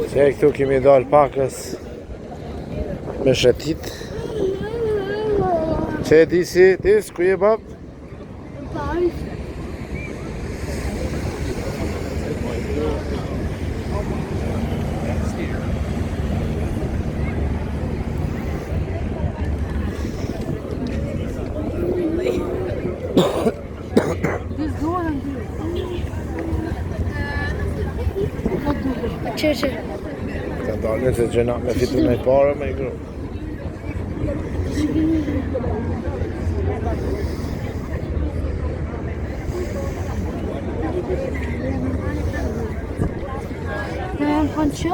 Se këtu kemi dalë pakës me shetit. Që e disi, dis, ku je bab? Që Ka dalën se gjëna me fitu me para me i gru. në janë kanë që?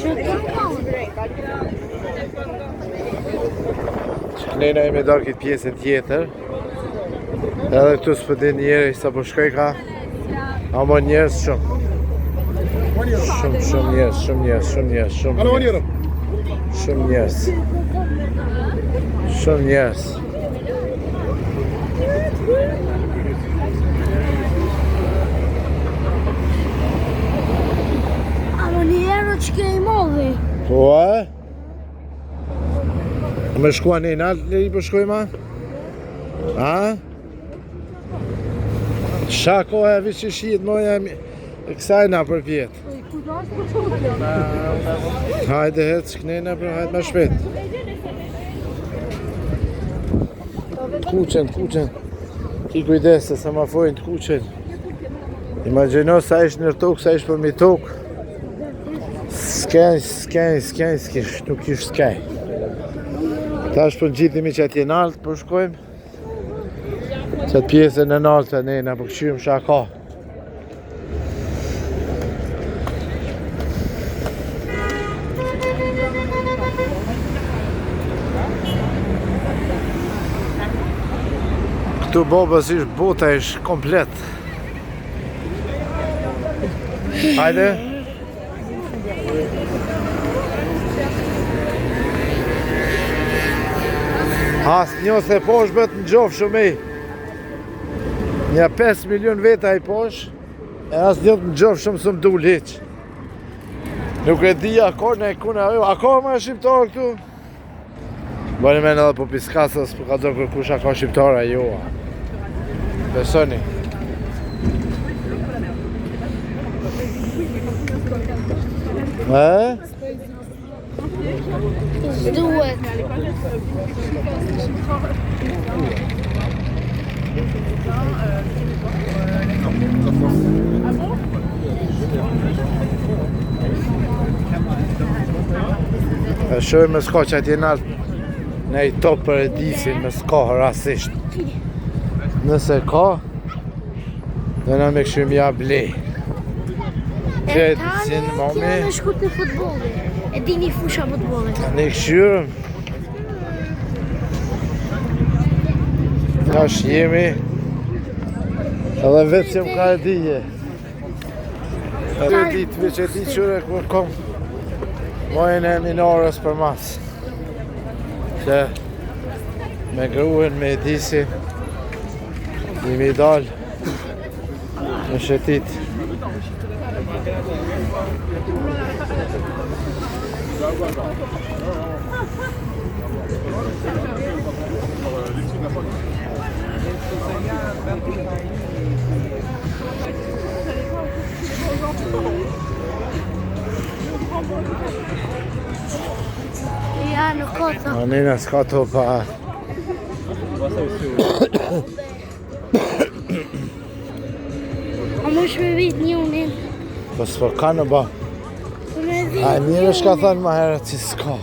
Që të kalë? Nena e me dalë këtë pjesën tjetër. Edhe këtu s'pëdi njeri sa po shkoj ka. Amo njerës shumë. Shumë njerës. Shumë njerës. Amo njerë që ke i modhi? Po e? Me shkua një nalë i po shkoj ma? A? Shako e vi që shqit moja e kësaj na për pjetë. Hajde hec, kënena për hajde ma shpet. Kuqen. Ki kujdese sa ma fojnë të kuqen. Imagino sa ish nër tokë, sa ish për mi tokë. S'kej, nuk ish s'kej. Ta është për gjithimi që atje naltë, për shkojmë. Qëtë pjesën e naltë, nena, për këshyrim shaka. Këtu bobës ish bota ish komplet. Hajde. As një se posh bët në gjofë shumë i. Nja 5 milion veta i posh. E as një në gjofë shumë së më dul hiq. Nuk e di akor në e kuna ajo. Akor ma shqiptarë këtu? Bani me në edhe po piskasës për ka do kërkush akor shqiptarë a joa. Besoni. S'duhet. E shoj me s'ka që atje nalë në i top për e disin me s'ka rasisht. Nëse ka, dhe na me këshim ja blej. Që e disin mami. Kena në shku të futbolli. E dini fusha futbolli. Në këshyrëm. Tash jemi. Edhe vetë që më ka e dije. Edhe ditë me që di qyre kur kom mojnë e minorës për mas. Që me gruën me disi jemi dalë në shetit. Ja, nuk ka të. Nina s'ka to pa. A më shme vit një unin. Po s'po ka në ba. A njëre shka thënë ma herët që s'ka.